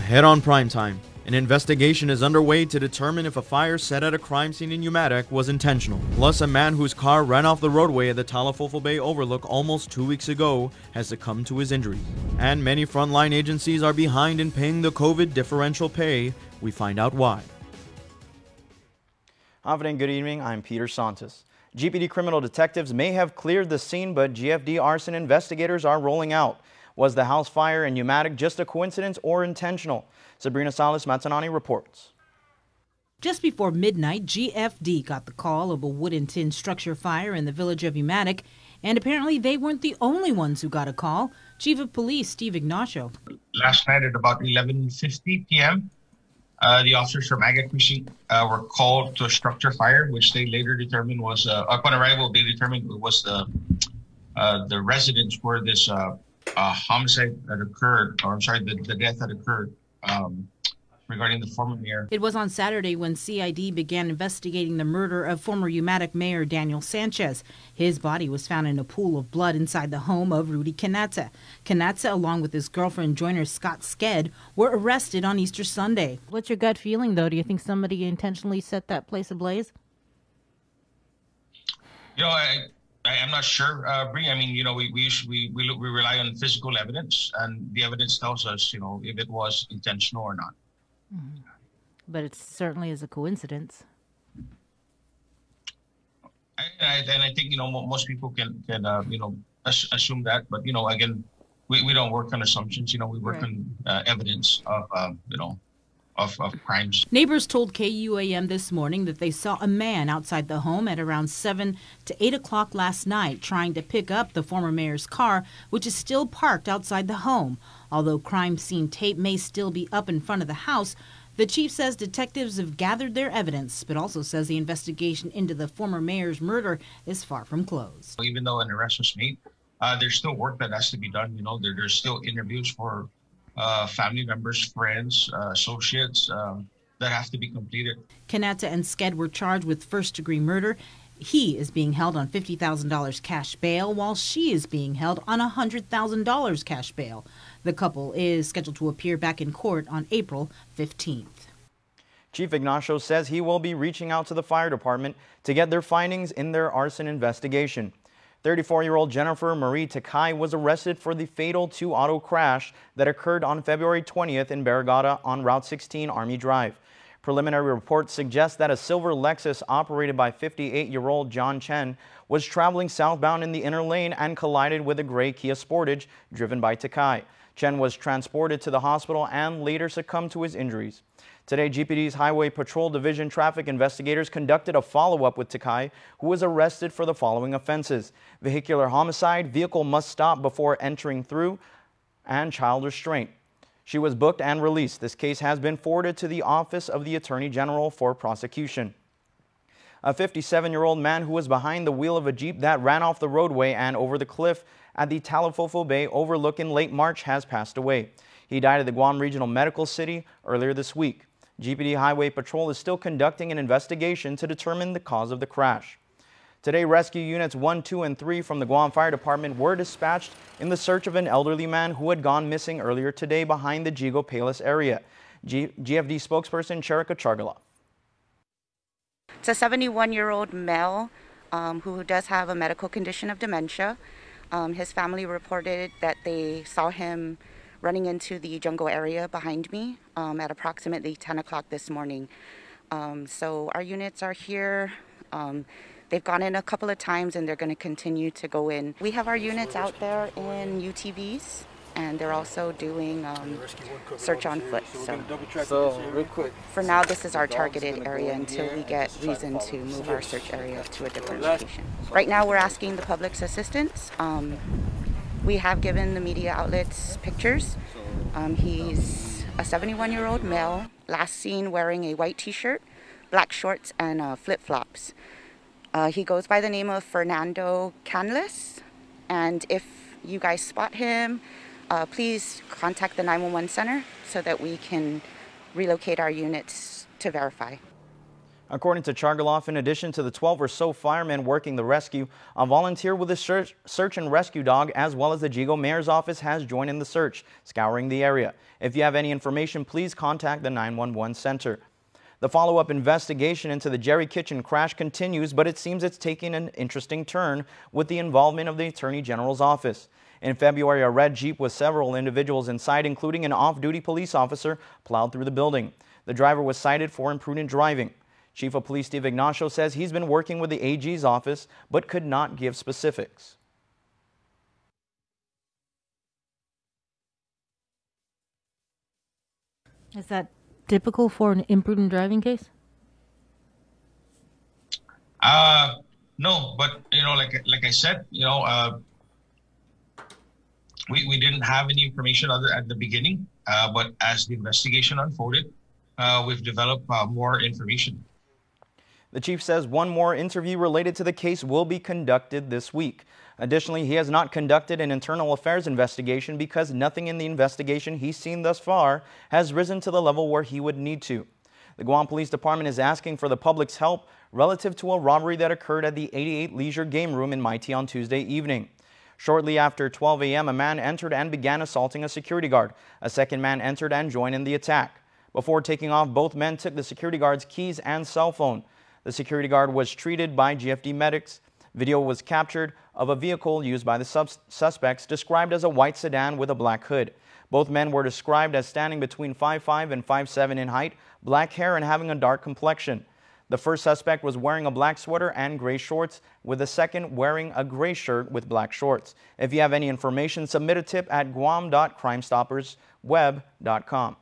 Ahead on primetime, an investigation is underway to determine if a fire set at a crime scene in Umatec was intentional. Plus, a man whose car ran off the roadway at the Talafofo Bay Overlook almost 2 weeks ago has succumbed to his injuries. And many frontline agencies are behind in paying the COVID differential pay. We find out why. Confident, good evening. I'm Peter Santos. GPD criminal detectives may have cleared the scene, but GFD arson investigators are rolling out. Was the house fire in Umatec just a coincidence or intentional? Sabrina Salas-Matanani reports. Just before midnight, GFD got the call of a wood and tin structure fire in the village of Umatec, and apparently they weren't the only ones who got a call. Chief of Police Steve Ignacio. Last night at about 11:50 p.m., the officers from Agate Precinct were called to a structure fire, which they later determined was, upon arrival, they determined it was the residence where this homicide that occurred, or I'm sorry, the death that occurred regarding the former mayor. It was on Saturday when CID began investigating the murder of former Umatec Mayor Daniel Sanchez. His body was found in a pool of blood inside the home of Rudy Canatza. Canatza, along with his girlfriend joiner Scott Sked, were arrested on Easter Sunday. What's your gut feeling, though? Do you think somebody intentionally set that place ablaze? You know, I'm not sure, Bree. I mean, you know, we rely on physical evidence, and the evidence tells us, you know, if it was intentional or not. Mm-hmm. But it certainly is a coincidence. And I think, you know, most people can you know, assume that, but, you know, again, we don't work on assumptions. You know, we work on evidence of you know, of crimes. Neighbors told KUAM this morning that they saw a man outside the home at around 7 to 8 o'clock last night trying to pick up the former mayor's car, which is still parked outside the home. Although crime scene tape may still be up in front of the house, the chief says detectives have gathered their evidence, but also says the investigation into the former mayor's murder is far from closed. Even though an arrest was made, there's still work that has to be done. You know, there's still interviews for family members, friends, associates that have to be completed. Canatza and Sked were charged with first-degree murder. He is being held on $50,000 cash bail, while she is being held on $100,000 cash bail. The couple is scheduled to appear back in court on April 15th. Chief Ignacio says he will be reaching out to the fire department to get their findings in their arson investigation. 34-year-old Jennifer Marie Takai was arrested for the fatal two-auto crash that occurred on February 20th in Barrigada on Route 16 Army Drive. Preliminary reports suggest that a silver Lexus operated by 58-year-old John Chen was traveling southbound in the inner lane and collided with a gray Kia Sportage driven by Takai. Chen was transported to the hospital and later succumbed to his injuries. Today, GPD's Highway Patrol Division traffic investigators conducted a follow-up with Takai, who was arrested for the following offenses: vehicular homicide, vehicle must stop before entering through, and child restraint. She was booked and released. This case has been forwarded to the Office of the Attorney General for prosecution. A 57-year-old man who was behind the wheel of a Jeep that ran off the roadway and over the cliff at the Talafofo Bay Overlook in late March has passed away. He died at the Guam Regional Medical City earlier this week. GPD Highway Patrol is still conducting an investigation to determine the cause of the crash. Today, rescue units 1, 2, and 3 from the Guam Fire Department were dispatched in the search of an elderly man who had gone missing earlier today behind the Jigo Palos area. GFD spokesperson Cherika Chargala. It's a 71-year-old male who does have a medical condition of dementia. His family reported that they saw him running into the jungle area behind me at approximately 10 o'clock this morning. So our units are here. They've gone in a couple of times and they're going to continue to go in. We have our units out there in UTVs, and they're also doing search on foot. So real quick, for now, this is our targeted area until we get reason to move our search area to a different location. Right now, we're asking the public's assistance. We have given the media outlets pictures. He's a 71-year-old male, last seen wearing a white t-shirt, black shorts, and flip-flops. He goes by the name of Fernando Canles, and if you guys spot him, please contact the 911 center so that we can relocate our units to verify. According to Chargaloff, in addition to the 12 or so firemen working the rescue, a volunteer with a search and rescue dog, as well as the GDOE Mayor's office, has joined in the search, scouring the area. If you have any information, please contact the 911 center. The follow-up investigation into the Jerry Kitchen crash continues, but it seems it's taking an interesting turn with the involvement of the Attorney General's office. In February, a red Jeep with several individuals inside, including an off-duty police officer, plowed through the building. The driver was cited for imprudent driving. Chief of Police Steve Ignacio says he's been working with the AG's office, but could not give specifics. Is that typical for an imprudent driving case? No, but like I said, we didn't have any information other at the beginning, but as the investigation unfolded, we've developed more information. The chief says one more interview related to the case will be conducted this week. Additionally, he has not conducted an internal affairs investigation because nothing in the investigation he's seen thus far has risen to the level where he would need to. The Guam Police Department is asking for the public's help relative to a robbery that occurred at the 88 Leisure Game Room in Maite on Tuesday evening. Shortly after 12 a.m., a man entered and began assaulting a security guard. A second man entered and joined in the attack. Before taking off, both men took the security guard's keys and cell phone. The security guard was treated by GFD medics. Video was captured of a vehicle used by the suspects, described as a white sedan with a black hood. Both men were described as standing between 5'5" and 5'7" in height, black hair, and having a dark complexion. The first suspect was wearing a black sweater and gray shorts, with the second wearing a gray shirt with black shorts. If you have any information, submit a tip at guam.crimestoppersweb.com.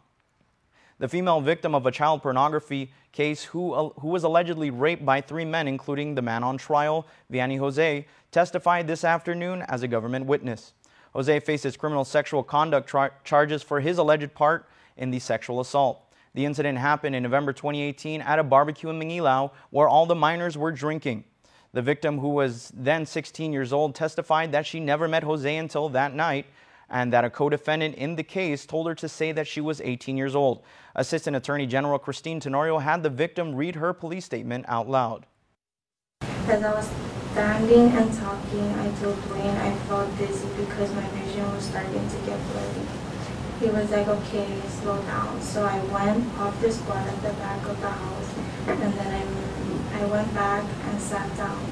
The female victim of a child pornography case who was allegedly raped by 3 men, including the man on trial, Vianney Jose, testified this afternoon as a government witness. Jose faces criminal sexual conduct charges for his alleged part in the sexual assault. The incident happened in November 2018 at a barbecue in Mangilao where all the minors were drinking. The victim, who was then 16 years old, testified that she never met Jose until that night, and that a co-defendant in the case told her to say that she was 18 years old. Assistant Attorney General Christine Tenorio had the victim read her police statement out loud. As I was standing and talking, I told Dwayne I felt dizzy because my vision was starting to get blurry. He was like, okay, slow down. So I went off the squad at the back of the house, and then I went back and sat down.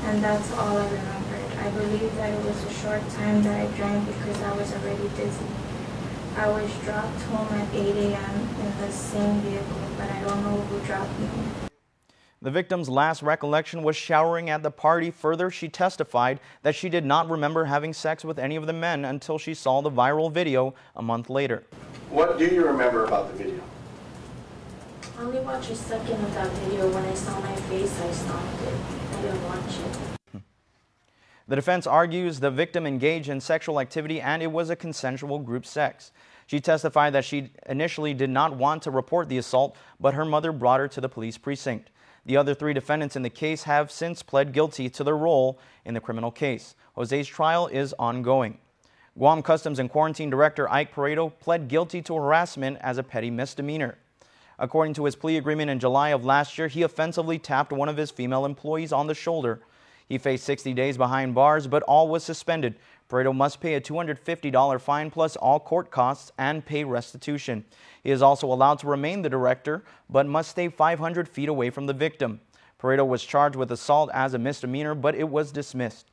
And that's all I remembered. I believe that it was a short time that I drank because I was already dizzy. I was dropped home at 8 a.m. in the same vehicle, but I don't know who dropped me. The victim's last recollection was showering at the party. Further, she testified that she did not remember having sex with any of the men until she saw the viral video a month later. What do you remember about the video? I only watched a second of that video. When I saw my face, I stopped it. I didn't watch it. The defense argues the victim engaged in sexual activity and it was a consensual group sex. She testified that she initially did not want to report the assault, but her mother brought her to the police precinct. The other 3 defendants in the case have since pled guilty to their role in the criminal case. Jose's trial is ongoing. Guam Customs and Quarantine Director Ike Pareto pled guilty to harassment as a petty misdemeanor. According to his plea agreement in July of last year, he offensively tapped one of his female employees on the shoulder. He faced 60 days behind bars, but all was suspended. Pareto must pay a $250 fine plus all court costs and pay restitution. He is also allowed to remain the director, but must stay 500 feet away from the victim. Pareto was charged with assault as a misdemeanor, but it was dismissed.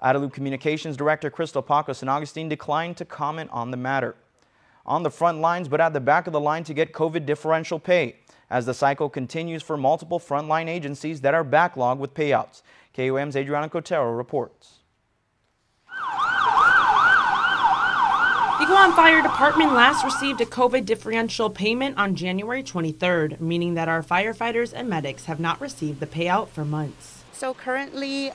Adelup Communications Director Crystal Paco San Agustin declined to comment on the matter. On the front lines, but at the back of the line to get COVID differential pay, as the cycle continues for multiple frontline agencies that are backlogged with payouts. KUAM's Adriana Cotero reports. The Guam Fire Department last received a COVID differential payment on January 23rd, meaning that our firefighters and medics have not received the payout for months. So currently,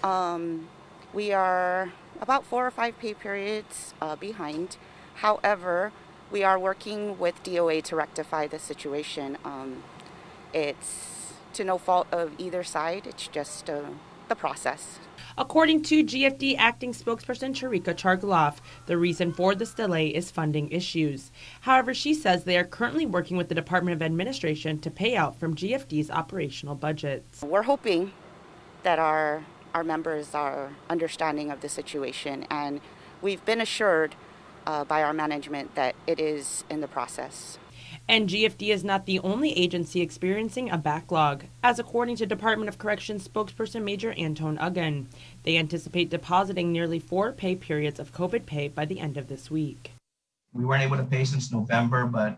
we are about 4 or 5 pay periods behind. However, we are working with DOA to rectify the situation. It's to no fault of either side. It's just the process. According to GFD acting spokesperson Charika Chargaloff, the reason for this delay is funding issues. However, she says they are currently working with the Department of Administration to pay out from GFD's operational budgets. We're hoping that our members are understanding of the situation, and we've been assured by our management that it is in the process. And GFD is not the only agency experiencing a backlog, as according to Department of Corrections spokesperson Major Anton Uggan. They anticipate depositing nearly 4 pay periods of COVID pay by the end of this week. We weren't able to pay since November, but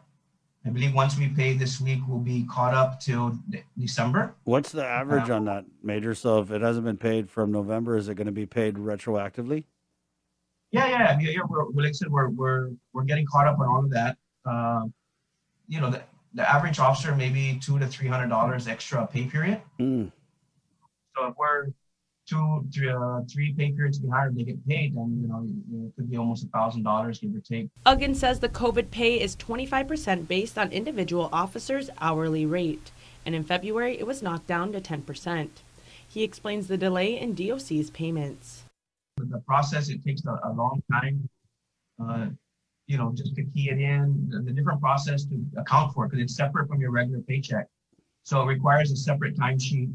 I believe once we pay this week, we'll be caught up till December. What's the average on that, Major? So if it hasn't been paid from November, is it going to be paid retroactively? Yeah. Like I said, we're getting caught up on all of that. You know, the average officer maybe $200 to $300 extra pay period. So if we're 3 pay periods behind, they get paid, then you know it could be almost $1,000, give or take. Uggan says the COVID pay is 25% based on individual officers' hourly rate, and in February it was knocked down to 10%. He explains the delay in DOC's payments. The process, it takes a long time. You know, just to key it in, the different process to account for it, because it's separate from your regular paycheck. So it requires a separate timesheet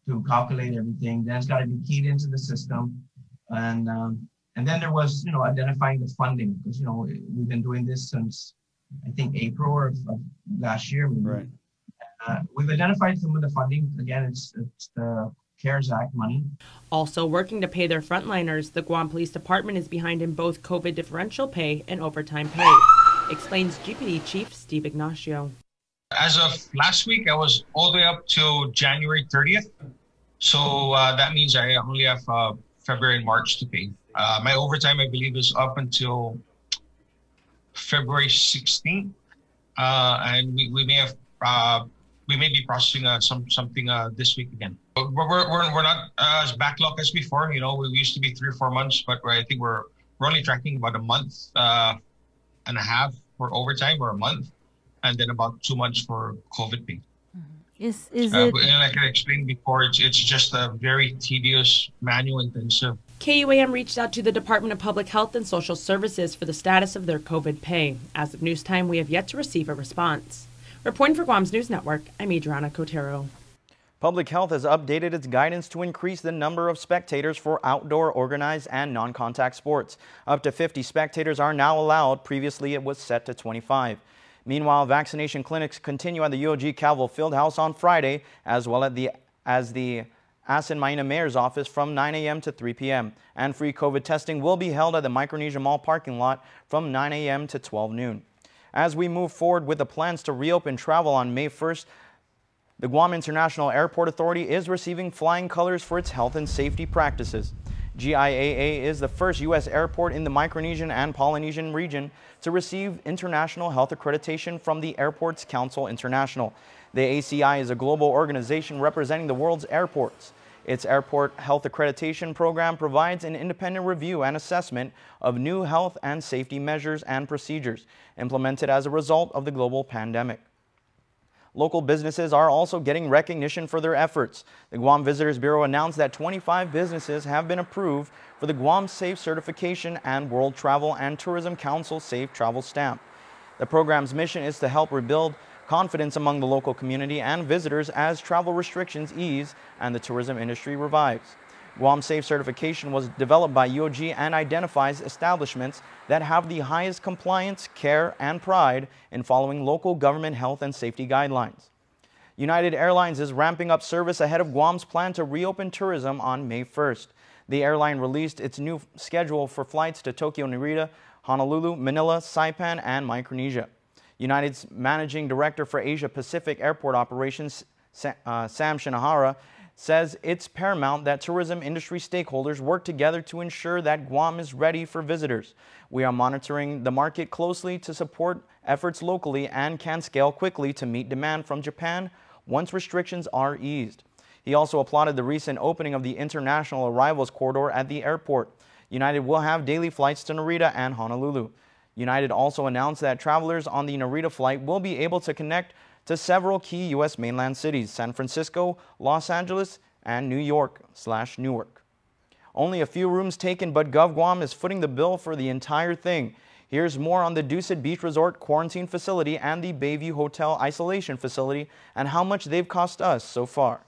to calculate everything. Then it's got to be keyed into the system. And then there was, you know, identifying the funding, because, you know, we've been doing this since, I think, April of last year. Right. We've identified some of the funding. Again, it's the CARES Act money. Also working to pay their frontliners, the Guam Police Department is behind in both COVID differential pay and overtime pay, explains GPD Chief Steve Ignacio. As of last week, I was all the way up to January 30th. So that means I only have February and March to pay. My overtime, I believe, is up until February 16th. And we may have we may be processing something this week again. But we're not as backlogged as before. You know, we used to be 3 or 4 months, but I think we're only tracking about a month and a half for overtime, or a month, and then about 2 months for COVID pay. Is it? Like I explained before, it's just a very tedious, manual intensive. KUAM reached out to the Department of Public Health and Social Services for the status of their COVID pay. As of news time, we have yet to receive a response. Reporting for Guam's News Network, I'm Adriana Cotero. Public Health has updated its guidance to increase the number of spectators for outdoor, organized, and non-contact sports. Up to 50 spectators are now allowed. Previously, it was set to 25. Meanwhile, vaccination clinics continue at the UOG Calvo Fieldhouse on Friday, as well as the Asin Maina Mayor's office from 9 a.m. to 3 p.m. And free COVID testing will be held at the Micronesia Mall parking lot from 9 a.m. to 12 noon. As we move forward with the plans to reopen travel on May 1st, the Guam International Airport Authority is receiving flying colors for its health and safety practices. GIAA is the first U.S. airport in the Micronesian and Polynesian region to receive international health accreditation from the Airports Council International. The ACI is a global organization representing the world's airports. Its airport health accreditation program provides an independent review and assessment of new health and safety measures and procedures implemented as a result of the global pandemic. Local businesses are also getting recognition for their efforts. The Guam Visitors Bureau announced that 25 businesses have been approved for the Guam Safe Certification and World Travel and Tourism Council Safe Travel Stamp. The program's mission is to help rebuild confidence among the local community and visitors as travel restrictions ease and the tourism industry revives. Guam Safe Certification was developed by UOG and identifies establishments that have the highest compliance, care, and pride in following local government health and safety guidelines. United Airlines is ramping up service ahead of Guam's plan to reopen tourism on May 1st. The airline released its new schedule for flights to Tokyo Narita, Honolulu, Manila, Saipan, and Micronesia. United's Managing Director for Asia Pacific Airport Operations, Sam Shinohara, says it's paramount that tourism industry stakeholders work together to ensure that Guam is ready for visitors. We are monitoring the market closely to support efforts locally and can scale quickly to meet demand from Japan once restrictions are eased. He also applauded the recent opening of the international arrivals corridor at the airport. United will have daily flights to Narita and Honolulu. United also announced that travelers on the Narita flight will be able to connect to several key U.S. mainland cities, San Francisco, Los Angeles, and New York/Newark. Only a few rooms taken, but GovGuam is footing the bill for the entire thing. Here's more on the Dusit Beach Resort quarantine facility and the Bayview Hotel isolation facility and how much they've cost us so far.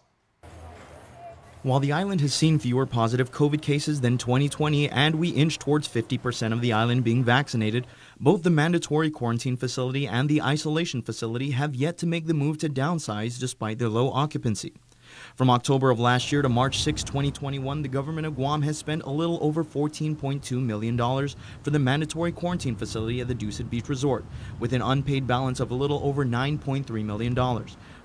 While the island has seen fewer positive COVID cases than 2020 and we inch towards 50% of the island being vaccinated, both the mandatory quarantine facility and the isolation facility have yet to make the move to downsize despite their low occupancy. From October of last year to March 6, 2021, the government of Guam has spent a little over $14.2 million for the mandatory quarantine facility at the Dusit Beach Resort, with an unpaid balance of a little over $9.3 million.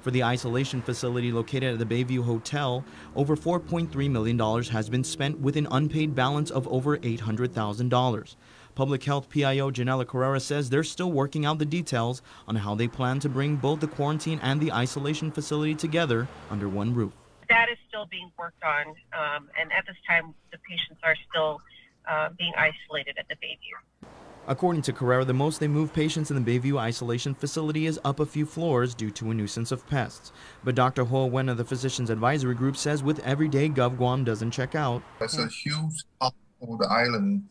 For the isolation facility located at the Bayview Hotel, over $4.3 million has been spent with an unpaid balance of over $800,000. Public Health PIO Janela Carrera says they're still working out the details on how they plan to bring both the quarantine and the isolation facility together under one roof. That is still being worked on, and at this time, the patients are still being isolated at the Bayview. According to Carrera, the most they move patients in the Bayview isolation facility is up a few floors due to a nuisance of pests. But Dr. Ho Wen of the Physicians Advisory Group says with every day GovGuam doesn't check out. It's a huge cost for the island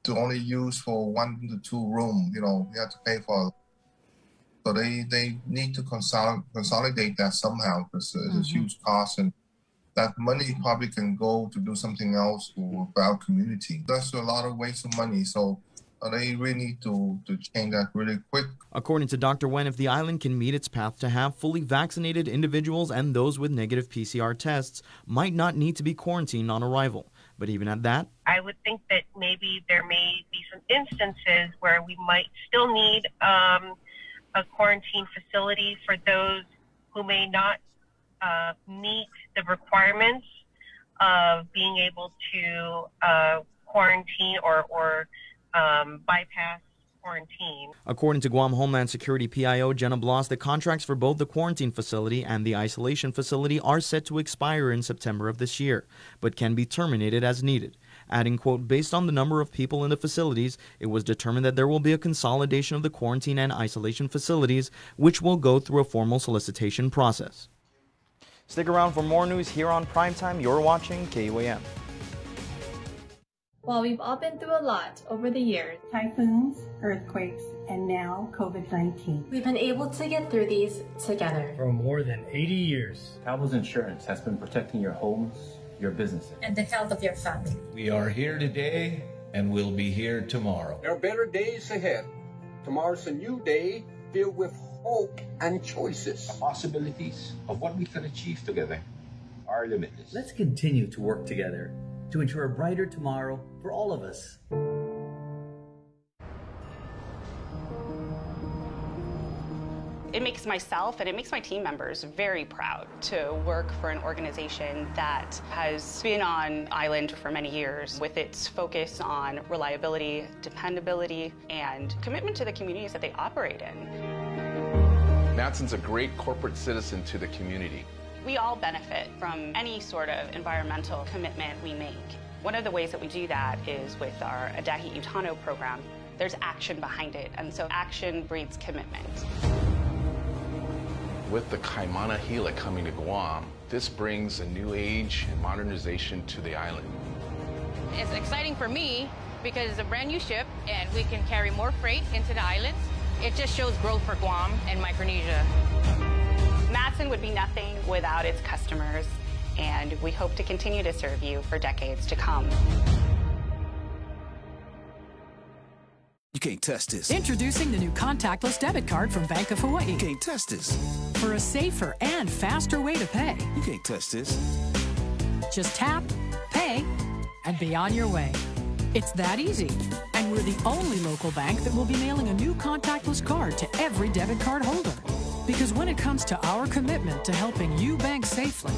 to only use for 1 to 2 rooms. You have to pay for it. So they need to consolidate that somehow because it's a huge cost, and that money probably can go to do something else for our community. That's a lot of waste of money. So they really need to change that really quick. According to Dr. Wen, if the island can meet its path to have fully vaccinated individuals and those with negative PCR tests might not need to be quarantined on arrival. But even at that, I would think that maybe there may be some instances where we might still need a quarantine facility for those who may not meet the requirements of being able to quarantine or bypass quarantine. According to Guam Homeland Security PIO Jenna Bloss, the contracts for both the quarantine facility and the isolation facility are set to expire in September of this year, but can be terminated as needed. Adding, quote, based on the number of people in the facilities, it was determined that there will be a consolidation of the quarantine and isolation facilities, which will go through a formal solicitation process. Stick around for more news here on Primetime. You're watching KUAM. While we've all been through a lot over the years, typhoons, earthquakes, and now COVID-19, we've been able to get through these together. For more than 80 years. Travelers Insurance has been protecting your homes, your businesses, and the health of your family. We are here today and we'll be here tomorrow. There are better days ahead. Tomorrow's a new day filled with hope and choices. The possibilities of what we can achieve together are limitless. Let's continue to work together to ensure a brighter tomorrow for all of us. It makes myself and it makes my team members very proud to work for an organization that has been on island for many years with its focus on reliability, dependability, and commitment to the communities that they operate in. Matson's a great corporate citizen to the community. We all benefit from any sort of environmental commitment we make. One of the ways that we do that is with our Adahi Utano program. There's action behind it, and so action breeds commitment. With the Kaimana Hila coming to Guam, this brings a new age and modernization to the island. It's exciting for me because it's a brand new ship and we can carry more freight into the islands. It just shows growth for Guam and Micronesia. Matson would be nothing without its customers, and we hope to continue to serve you for decades to come. You can't test this. Introducing the new contactless debit card from Bank of Hawaii. You can't test this. For a safer and faster way to pay. You can't test this. Just tap, pay, and be on your way. It's that easy. And we're the only local bank that will be mailing a new contactless card to every debit card holder. Because when it comes to our commitment to helping you bank safely,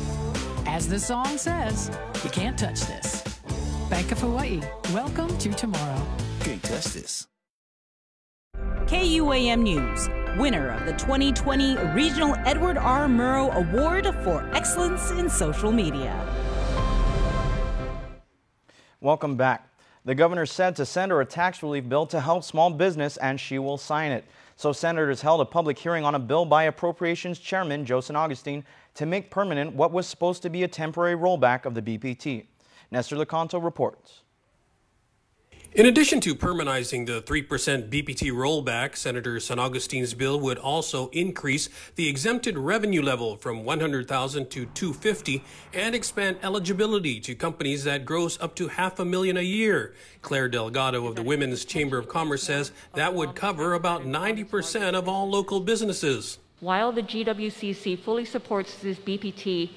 as the song says, you can't touch this. Bank of Hawaii, welcome to tomorrow. You can't test this. KUAM News, winner of the 2020 Regional Edward R. Murrow Award for Excellence in Social Media. Welcome back. The governor said to send her a tax relief bill to help small business, and she will sign it. So senators held a public hearing on a bill by Appropriations Chairman Joe San Agustin to make permanent what was supposed to be a temporary rollback of the BPT. Nestor Lecanto reports. In addition to permanizing the 3% BPT rollback, Senator San Agustin's bill would also increase the exempted revenue level from $100,000 to $250,000 and expand eligibility to companies that gross up to $500,000 a year. Claire Delgado of the Women's Chamber of Commerce says that would cover about 90% of all local businesses. While the GWCC fully supports this BPT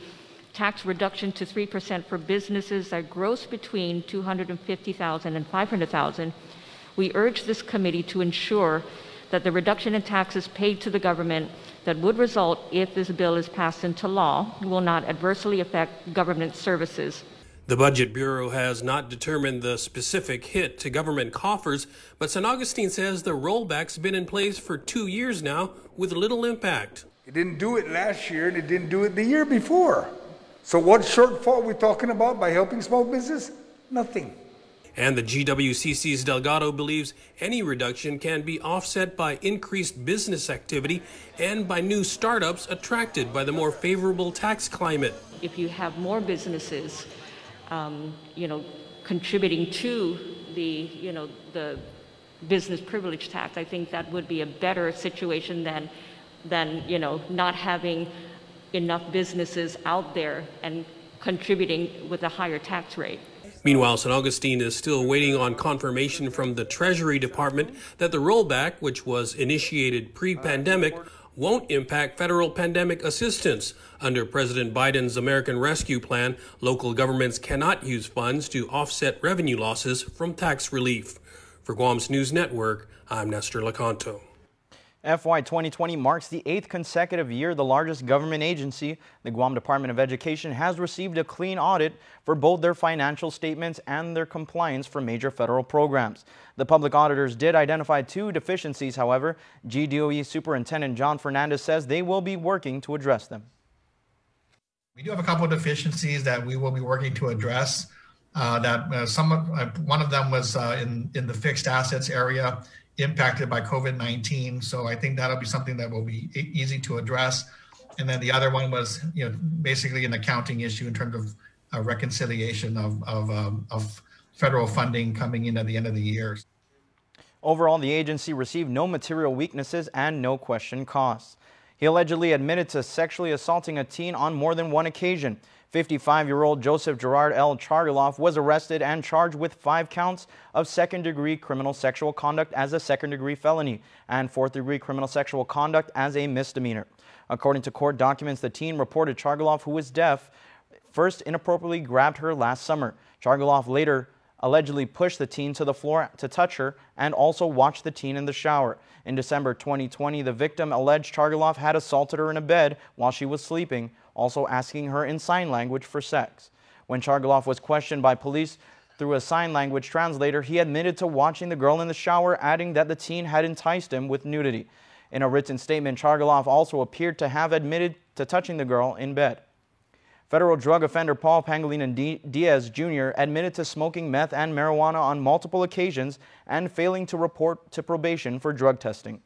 tax reduction to 3% for businesses that gross between $250,000 and $500,000, we urge this committee to ensure that the reduction in taxes paid to the government that would result if this bill is passed into law will not adversely affect government services. The Budget Bureau has not determined the specific hit to government coffers, but San Agustin says the rollback's been in place for 2 years now with little impact. It didn't do it last year, and it didn't do it the year before. So what shortfall are we talking about by helping small business? Nothing. And the GWCC's Delgado believes any reduction can be offset by increased business activity and by new startups attracted by the more favorable tax climate. If you have more businesses, contributing to the business privilege tax, I think that would be a better situation than not having enough businesses out there and contributing with a higher tax rate. Meanwhile, San Agustin is still waiting on confirmation from the Treasury Department that the rollback, which was initiated pre-pandemic, won't impact federal pandemic assistance. Under President Biden's American Rescue Plan, local governments cannot use funds to offset revenue losses from tax relief. For Guam's News Network, I'm Nestor Lecanto. FY 2020 marks the 8th consecutive year the largest government agency, the Guam Department of Education, has received a clean audit for both their financial statements and their compliance for major federal programs. The public auditors did identify 2 deficiencies, however. GDOE Superintendent John Fernandez says they will be working to address them. We do have a couple of deficiencies that we will be working to address. One of them was in the fixed assets area, impacted by COVID-19. So I think that'll be something that will be easy to address. And then the other one was, basically an accounting issue in terms of a reconciliation of federal funding coming in at the end of the year. Overall, the agency received no material weaknesses and no question costs. He allegedly admitted to sexually assaulting a teen on more than one occasion. 55-year-old Joseph Gerard L. Chargaloff was arrested and charged with 5 counts of second-degree criminal sexual conduct as a second-degree felony and fourth-degree criminal sexual conduct as a misdemeanor. According to court documents, the teen reported Chargaloff, who was deaf, first inappropriately grabbed her last summer. Chargaloff later allegedly pushed the teen to the floor to touch her and also watched the teen in the shower. In December 2020, the victim alleged Chargaloff had assaulted her in a bed while she was sleeping, also asking her in sign language for sex. When Chargaloff was questioned by police through a sign language translator, he admitted to watching the girl in the shower, adding that the teen had enticed him with nudity. In a written statement, Chargaloff also appeared to have admitted to touching the girl in bed. Federal drug offender Paul Pangilinan Diaz Jr. admitted to smoking meth and marijuana on multiple occasions and failing to report to probation for drug testing.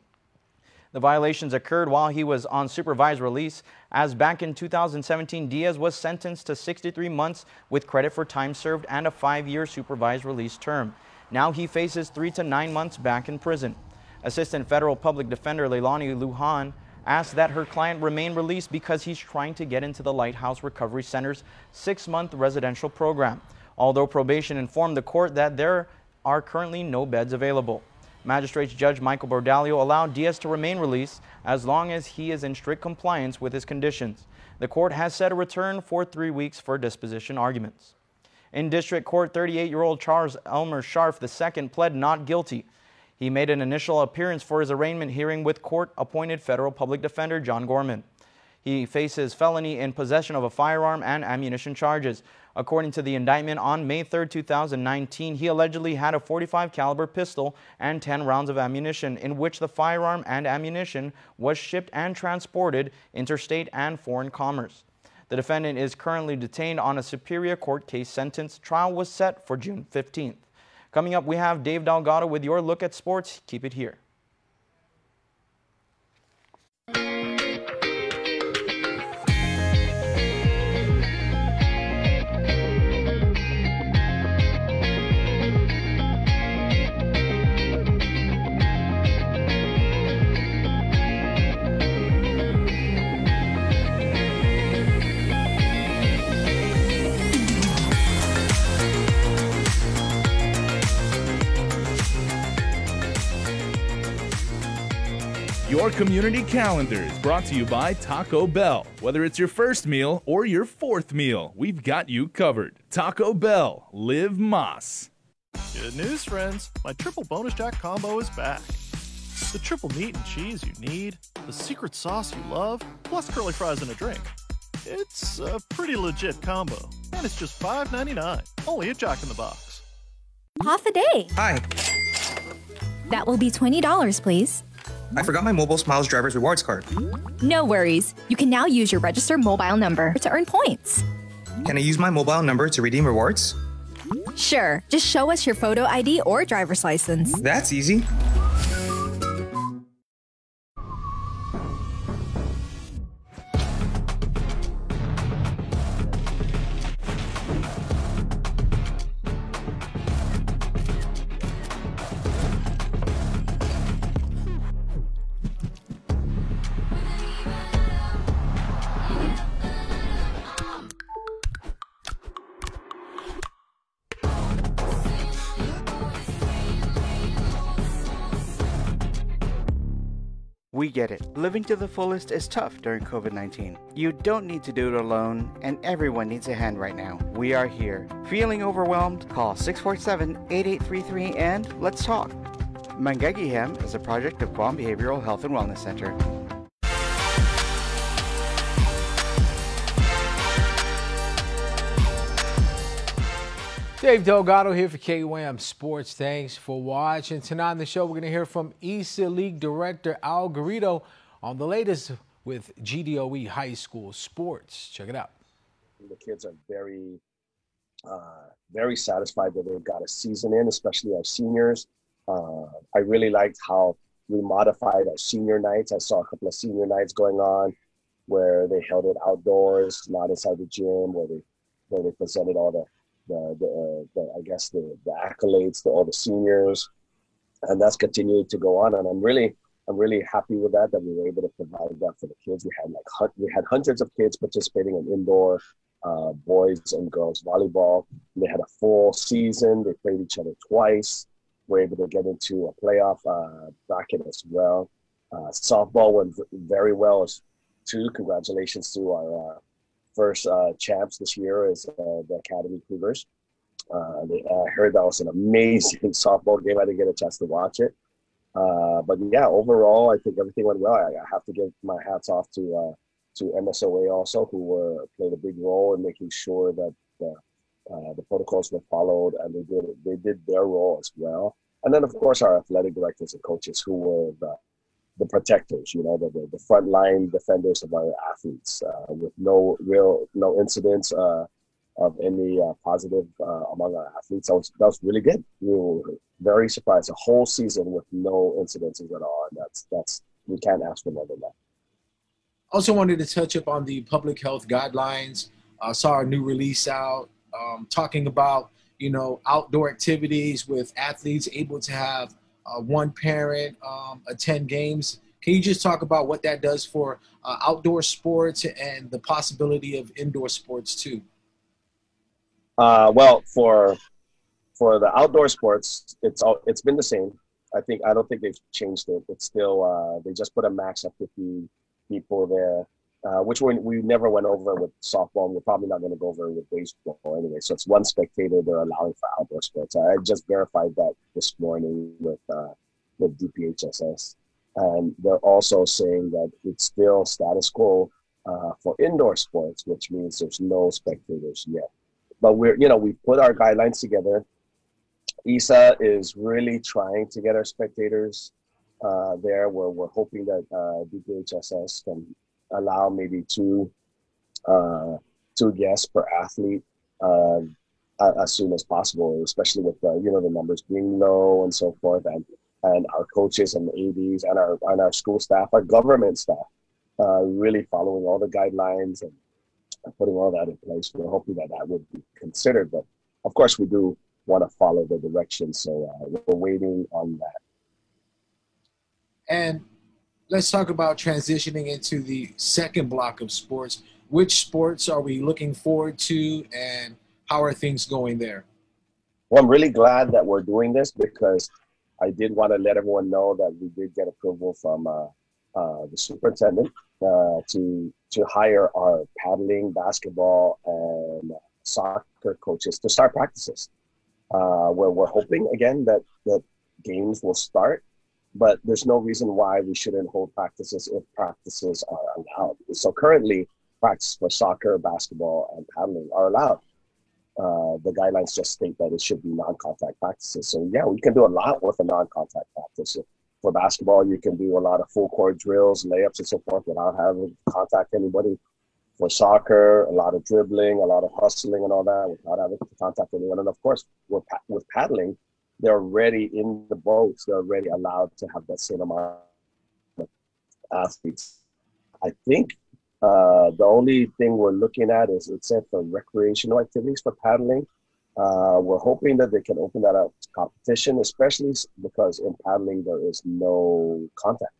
The violations occurred while he was on supervised release, as back in 2017, Diaz was sentenced to 63 months with credit for time served and a 5-year supervised release term. Now he faces 3 to 9 months back in prison. Assistant Federal Public Defender Leilani Lujan asked that her client remain released because he's trying to get into the Lighthouse Recovery Center's 6-month residential program, although probation informed the court that there are currently no beds available. Magistrate Judge Michael Bordalio allowed Diaz to remain released as long as he is in strict compliance with his conditions. The court has set a return for 3 weeks for disposition arguments. In district court, 38-year-old Charles Elmer Scharf II pled not guilty. He made an initial appearance for his arraignment hearing with court-appointed federal public defender John Gorman. He faces felony in possession of a firearm and ammunition charges. According to the indictment, on May 3, 2019, he allegedly had a .45 caliber pistol and 10 rounds of ammunition, in which the firearm and ammunition was shipped and transported interstate and foreign commerce. The defendant is currently detained on a Superior Court case sentence. Trial was set for June 15th. Coming up, we have Dave Delgado with your look at sports. Keep it here. Your community calendar is brought to you by Taco Bell. Whether it's your first meal or your fourth meal, we've got you covered. Taco Bell, live Más. Good news, friends. My triple bonus jack combo is back. The triple meat and cheese you need, the secret sauce you love, plus curly fries and a drink. It's a pretty legit combo, and it's just $5.99, only at Jack in the Box. Half a day. Hi. That will be $20, please. I forgot my Mobile Smiles Driver's Rewards card. No worries. You can now use your registered mobile number to earn points. Can I use my mobile number to redeem rewards? Sure. Just show us your photo ID or driver's license. That's easy. We get it. Living to the fullest is tough during COVID-19. You don't need to do it alone, and everyone needs a hand right now. We are here. Feeling overwhelmed? Call 647-8833 and let's talk. Mangagihem is a project of Guam Behavioral Health and Wellness Center. Dave Delgado here for KUAM Sports. Thanks for watching. Tonight on the show, we're going to hear from ESA League Director Al Garrido on the latest with GDOE High School Sports. Check it out. The kids are very satisfied that they've got a season in, especially our seniors. I really liked how we modified our senior nights. I saw a couple of senior nights going on where they held it outdoors, not inside the gym, where they presented all the accolades to all the seniors, and that's continued to go on. And I'm really happy with that we were able to provide that for the kids. We had hundreds of kids participating in indoor boys and girls volleyball. They had a full season. They played each other twice. We're able to get into a playoff bracket as well. Softball went very well too. Congratulations to our first champs this year is the Academy Cougars. I heard that was an amazing softball game. I didn't get a chance to watch it. But yeah, overall, I think everything went well. I have to give my hats off to MSOA also, who played a big role in making sure that the protocols were followed, and they did their role as well. And then, of course, our athletic directors and coaches, who were the protectors, the frontline defenders of our athletes, with no incidents of any positive among our athletes. That was really good. We were very surprised. A whole season with no incidences at all, and that's we can't ask for more than that. Also wanted to touch up on the public health guidelines. Saw a new release out talking about outdoor activities with athletes able to have one parent attend games. Can you just talk about what that does for outdoor sports and the possibility of indoor sports too? Well, for the outdoor sports, it's been the same. I don't think they've changed it. It's still they just put a max of 50 people there, which we never went over with softball, and we're probably not going to go over with baseball anyway. So it's one spectator they're allowing for outdoor sports. I just verified that this morning with DPHSS. And they're also saying that it's still status quo for indoor sports, which means there's no spectators yet. But we've put our guidelines together. ESA is really trying to get our spectators there. We're hoping that DPHSS can allow maybe two guests per athlete. as soon as possible, especially with the numbers being low and so forth, and our coaches and ADs and our school staff, our government staff, really following all the guidelines and putting all that in place. We're hoping that would be considered, but of course we do want to follow the directions, so we're waiting on that. And let's talk about transitioning into the second block of sports. Which sports are we looking forward to, and how are things going there? Well, I'm really glad that we're doing this, because I did want to let everyone know that we did get approval from the superintendent to hire our paddling, basketball, and soccer coaches to start practices. Where we're hoping again that games will start, but there's no reason why we shouldn't hold practices if practices are allowed. So currently, practice for soccer, basketball, and paddling are allowed. The guidelines just state that it should be non-contact practices. So yeah, we can do a lot with a non-contact practice. For basketball, you can do a lot of full court drills, layups, and so forth without having to contact anybody. For soccer, a lot of dribbling, a lot of hustling and all that without having to contact anyone. And of course, with paddling, they're already in the boats. They're already allowed to have that same amount of athletes. I think the only thing we're looking at is it's set for recreational activities for paddling. We're hoping that they can open that up to competition, especially because in paddling there is no contact.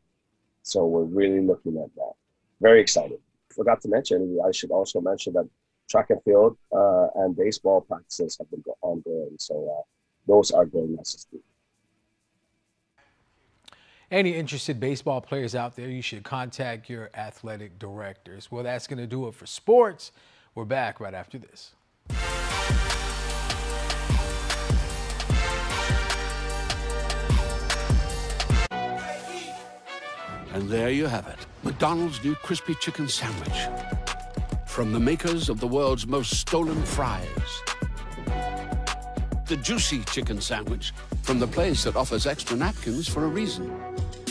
So we're really looking at that. Very excited. Forgot to mention, I should also mention that track and field and baseball practices have been ongoing. So those are going necessary. Any interested baseball players out there, you should contact your athletic directors. Well, that's going to do it for sports. We're back right after this. And there you have it, McDonald's new crispy chicken sandwich. From the makers of the world's most stolen fries. The juicy chicken sandwich from the place that offers extra napkins for a reason.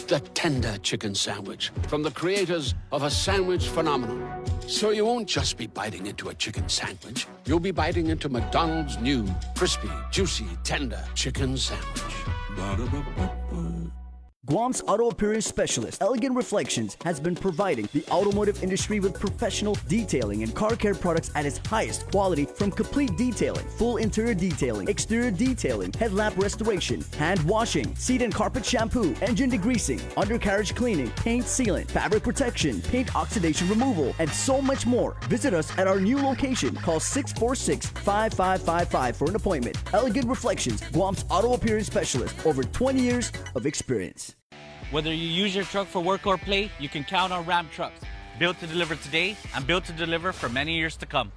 The tender chicken sandwich from the creators of a sandwich phenomenon. So you won't just be biting into a chicken sandwich, you'll be biting into McDonald's new crispy, juicy, tender chicken sandwich. Ba-da-ba-ba-ba. Guam's auto appearance specialist, Elegant Reflections, has been providing the automotive industry with professional detailing and car care products at its highest quality, from complete detailing, full interior detailing, exterior detailing, headlamp restoration, hand washing, seat and carpet shampoo, engine degreasing, undercarriage cleaning, paint sealant, fabric protection, paint oxidation removal, and so much more. Visit us at our new location. Call 646-5555 for an appointment. Elegant Reflections, Guam's auto appearance specialist, over 20 years of experience. Whether you use your truck for work or play, you can count on Ram Trucks. Built to deliver today and built to deliver for many years to come.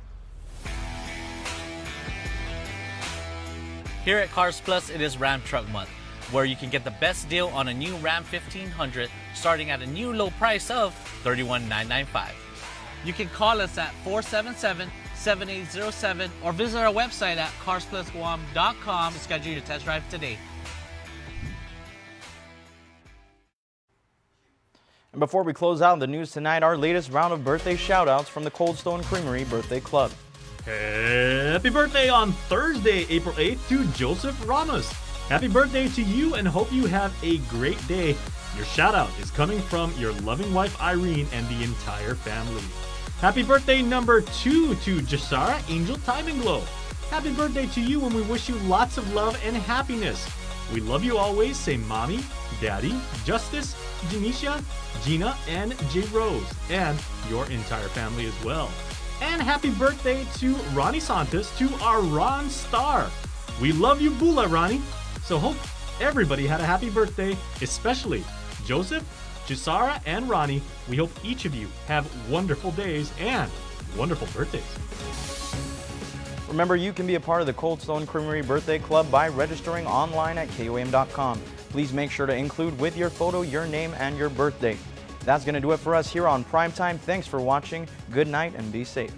Here at Cars Plus, it is Ram Truck Month, where you can get the best deal on a new Ram 1500 starting at a new low price of $31,995. You can call us at 477-7807 or visit our website at carsplusguam.com to schedule your test drive today. And before we close out the news tonight, our latest round of birthday shout-outs from the Cold Stone Creamery Birthday Club. Happy birthday on Thursday, April 8th to Joseph Ramos. Happy birthday to you and hope you have a great day. Your shout-out is coming from your loving wife Irene and the entire family. Happy birthday number 2 to Jasara Angel Time and Glow. Happy birthday to you and we wish you lots of love and happiness. We love you always, say Mommy, Daddy, Justice, Janisha, Gina, and J. Rose, and your entire family as well. And happy birthday to Ronnie Santos, to our Ron Star. We love you, Bula, Ronnie. So hope everybody had a happy birthday, especially Joseph, Jasara, and Ronnie. We hope each of you have wonderful days and wonderful birthdays. Remember, you can be a part of the Cold Stone Creamery Birthday Club by registering online at KUAM.com. Please make sure to include with your photo your name and your birthday. That's going to do it for us here on Primetime. Thanks for watching. Good night and be safe.